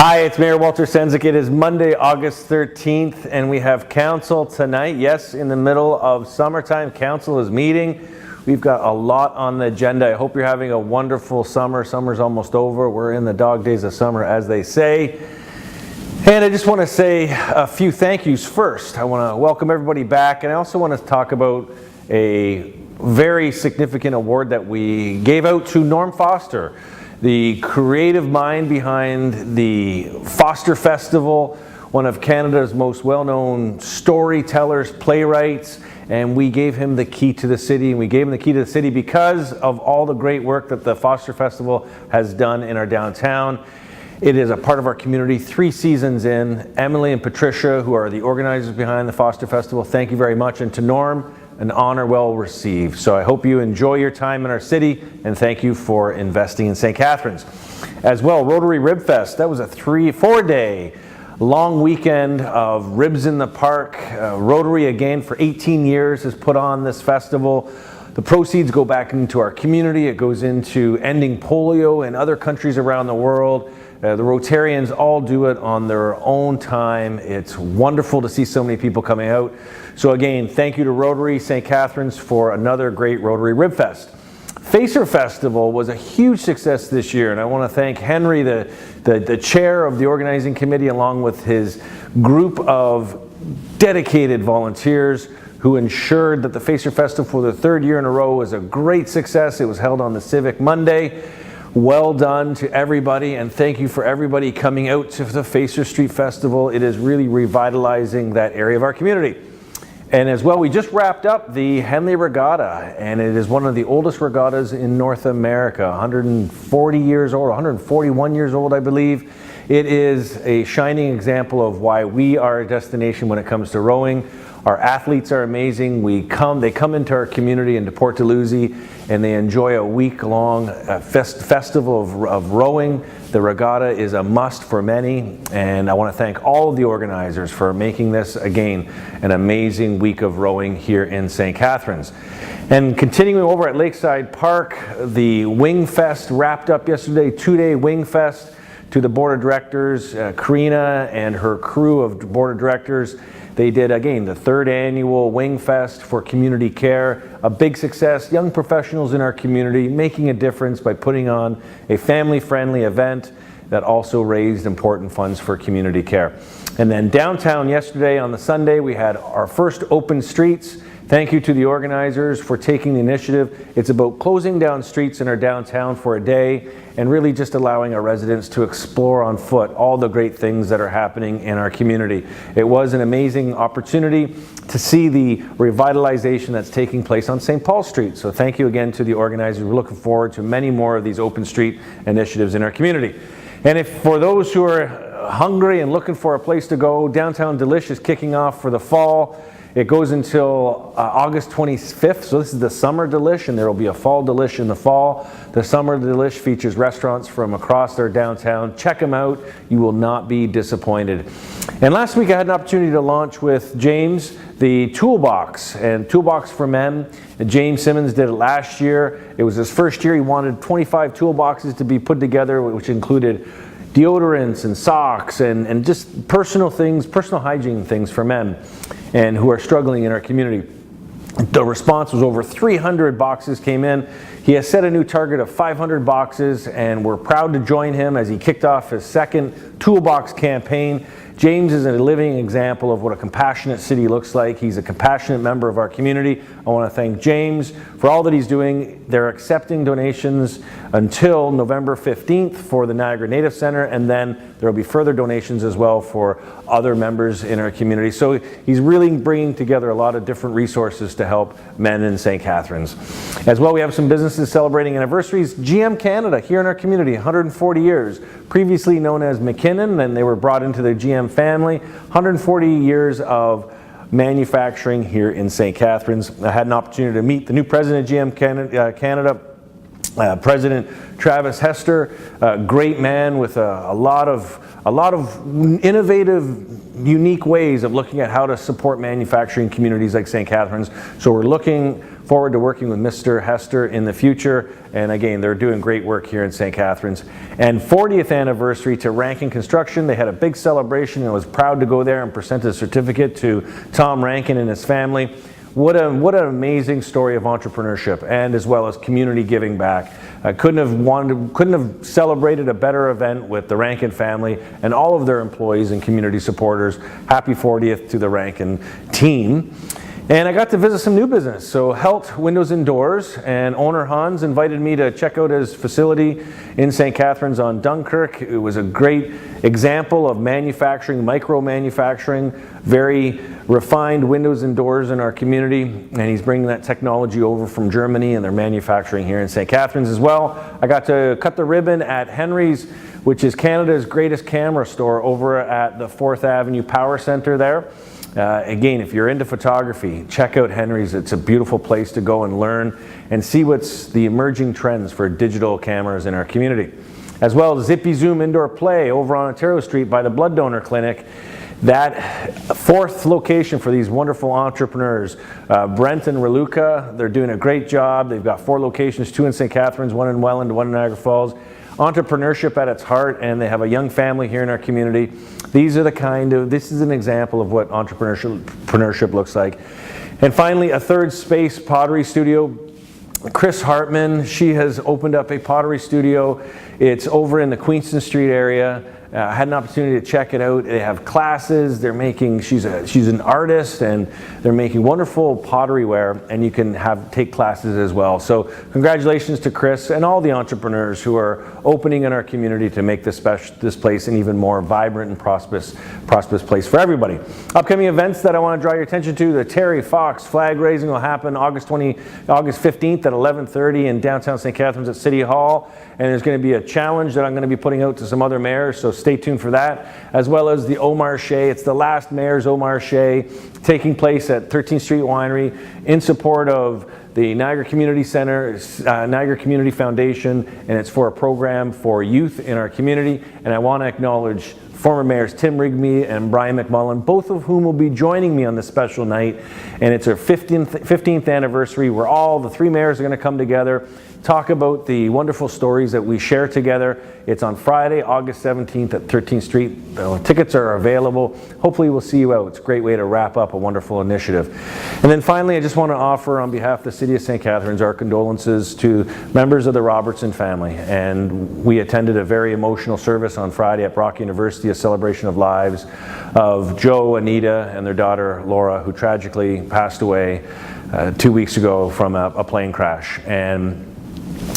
Hi, it's Mayor Walter Sendzik. It is Monday, August 13th, and we have council tonight. Yes, in the middle of summertime, council is meeting. We've got a lot on the agenda. I hope you're having a wonderful summer. Summer's almost over. We're in the dog days of summer, as they say. And I just want to say a few thank yous first. I want to welcome everybody back, and I also want to talk about a very significant award that we gave out to Norm Foster, the creative mind behind the Foster Festival, one of Canada's most well-known storytellers, playwrights, and we gave him the key to the city. And we gave him the key to the city because of all the great work that the Foster Festival has done in our downtown. It is a part of our community 3 seasons in. Emily and Patricia, who are the organizers behind the Foster Festival, thank you very much. And to Norm, an honor well received. So I hope you enjoy your time in our city, and thank you for investing in St. Catharines. As well, Rotary Rib Fest, that was a 4-day long weekend of ribs in the park. Rotary, again, for 18 years has put on this festival. The proceeds go back into our community. It goes into ending polio in other countries around the world. The Rotarians all do it on their own time. It's wonderful to see so many people coming out. So again, thank you to Rotary St. Catharines for another great Rotary Rib Fest. Facer Festival was a huge success this year, and I want to thank Henry, the chair of the organizing committee, along with his group of dedicated volunteers who ensured that the Facer Festival for the 3rd year in a row was a great success. It was held on the Civic Monday. Well done to everybody, and thank you for everybody coming out to the Facer Street Festival. It is really revitalizing that area of our community. And as well, we just wrapped up the Henley Regatta, and it is one of the oldest regattas in North America, 140 years old, 141 years old, I believe. It is a shining example of why we are a destination when it comes to rowing. Our athletes are amazing. They come into our community into Port Dalhousie, and they enjoy a week-long festival of rowing. The regatta is a must for many, and I want to thank all of the organizers for making this, again, an amazing week of rowing here in St. Catharines. And continuing over at Lakeside Park, the Wing Fest wrapped up yesterday, 2-day Wing Fest. To the board of directors, Karina and her crew of board of directors, they did, again, the 3rd annual Wing Fest for community care. A big success. Young professionals in our community making a difference by putting on a family-friendly event that also raised important funds for community care. And then downtown yesterday on the Sunday, we had our first open streets. Thank you to the organizers for taking the initiative. It's about closing down streets in our downtown for a day and really just allowing our residents to explore on foot all the great things that are happening in our community. It was an amazing opportunity to see the revitalization that's taking place on St. Paul Street. So thank you again to the organizers. We're looking forward to many more of these open street initiatives in our community. And if for those who are hungry and looking for a place to go, Downtown Delish is kicking off for the fall. It goes until August 25th, so this is the Summer Delish, and there will be a Fall Delish in the fall. The Summer Delish features restaurants from across our downtown. Check them out. You will not be disappointed. And last week I had an opportunity to launch with James the Toolbox, and Toolbox for Men. James Simmons did it last year. It was his first year. He wanted 25 toolboxes to be put together, which included deodorants and socks and just personal things, personal hygiene things for men and who are struggling in our community. The response was over 300 boxes came in. He has set a new target of 500 boxes, and we're proud to join him as he kicked off his 2nd toolbox campaign. James is a living example of what a compassionate city looks like. He's a compassionate member of our community. I want to thank James for all that he's doing. They're accepting donations until November 15th for the Niagara Native Center, and then there will be further donations as well for other members in our community. So he's really bringing together a lot of different resources to help men in St. Catharines. As well, we have some businesses celebrating anniversaries. GM Canada here in our community, 140 years. Previously known as McKinnon, and they were brought into the GM family. 140 years of manufacturing here in St. Catharines. I had an opportunity to meet the new president of GM Canada, President Travis Hester, a great man with a lot of innovative, unique ways of looking at how to support manufacturing communities like St. Catharines. So we're looking forward to working with Mr. Hester in the future. And again, they're doing great work here in St. Catharines. And 40th anniversary to Rankin Construction. They had a big celebration, and I was proud to go there and present a certificate to Tom Rankin and his family. What an amazing story of entrepreneurship, and as well as community giving back. I couldn't have celebrated a better event with the Rankin family and all of their employees and community supporters. Happy 40th to the Rankin team. And I got to visit some new business. So Helt Windows and Doors, and owner Hans invited me to check out his facility in St. Catharines on Dunkirk. It was a great example of manufacturing, micro-manufacturing, very refined windows and doors in our community. And he's bringing that technology over from Germany, and they're manufacturing here in St. Catharines as well. I got to cut the ribbon at Henry's, which is Canada's greatest camera store over at the 4th Avenue Power Center there. Again, if you're into photography, check out Henry's. It's a beautiful place to go and learn and see what's the emerging trends for digital cameras in our community. As well as Zippy Zoom Indoor Play over on Ontario Street by the Blood Donor Clinic. That 4th location for these wonderful entrepreneurs, Brent and Raluca, they're doing a great job. They've got 4 locations, 2 in St. Catharines, 1 in Welland, 1 in Niagara Falls. Entrepreneurship at its heart, and they have a young family here in our community. This is an example of what entrepreneurship looks like. And finally, a third space pottery studio. Chris Hartman, she has opened up a pottery studio. It's over in the Queenston Street area. I had an opportunity to check it out. They have classes. They're making, she's an artist, and they're making wonderful pottery ware, and you can take classes as well. So congratulations to Chris and all the entrepreneurs who are opening in our community to make this place an even more vibrant and prosperous place for everybody. Upcoming events that I want to draw your attention to: the Terry Fox flag raising will happen August 15th at 11:30 in downtown St. Catharines at City Hall. And there's going to be a challenge that I'm going to be putting out to some other mayors, so stay tuned for that. As well as the Au Marché. It's the last Mayor's Au Marché, taking place at 13th Street Winery in support of the Niagara Community Center, Niagara Community Foundation, and it's for a program for youth in our community. And I want to acknowledge former mayors Tim Rigby and Brian McMullen, both of whom will be joining me on this special night. And it's our 15th anniversary, where all the 3 mayors are going to come together, talk about the wonderful stories that we share together. It's on Friday, August 17th at 13th Street. Tickets are available. Hopefully we'll see you out. It's a great way to wrap up a wonderful initiative. And then finally, I just want to offer on behalf of the City of St. Catharines our condolences to members of the Robertson family. And we attended a very emotional service on Friday at Brock University, a celebration of lives of Joe, Anita, and their daughter Laura, who tragically passed away 2 weeks ago from a plane crash. And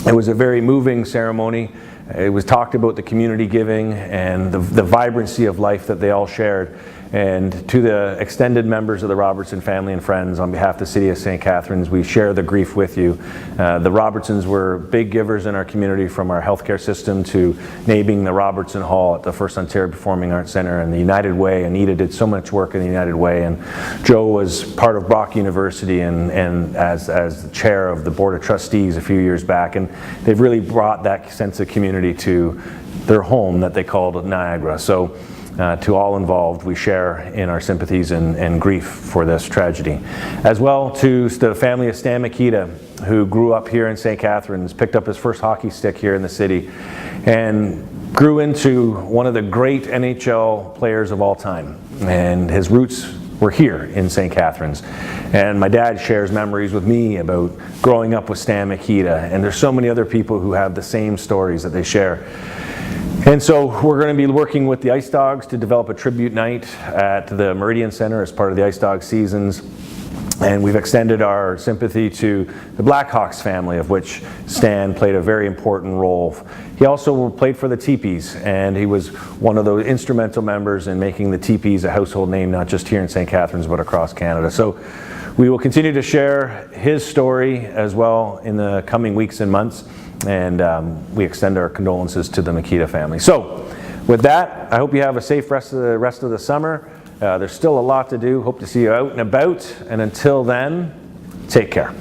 it was a very moving ceremony. It was talked about the community giving and the vibrancy of life that they all shared. And to the extended members of the Robertson family and friends, on behalf of the City of St. Catharines, we share the grief with you. The Robertsons were big givers in our community, from our healthcare system to naming the Robertson Hall at the First Ontario Performing Arts Centre, and the United Way. Anita did so much work in the United Way, and Joe was part of Brock University and as the chair of the Board of Trustees a few years back. And they've really brought that sense of community to their home that they called Niagara. So to all involved, we share in our sympathies and grief for this tragedy. As well to the family of Stan Mikita, who grew up here in St. Catharines, picked up his first hockey stick here in the city, and grew into one of the great NHL players of all time. And his roots were here in St. Catharines. And my dad shares memories with me about growing up with Stan Mikita, and there's so many other people who have the same stories that they share. And so we're going to be working with the Ice Dogs to develop a tribute night at the Meridian Center as part of the Ice Dog seasons. And we've extended our sympathy to the Blackhawks family, of which Stan played a very important role. He also played for the Teepees, and he was one of those instrumental members in making the Teepees a household name, not just here in St. Catharines, but across Canada. So we will continue to share his story as well in the coming weeks and months. And we extend our condolences to the Mikita family. So with that, I hope you have a safe rest of the summer. There's still a lot to do. Hope to see you out and about. And until then, take care.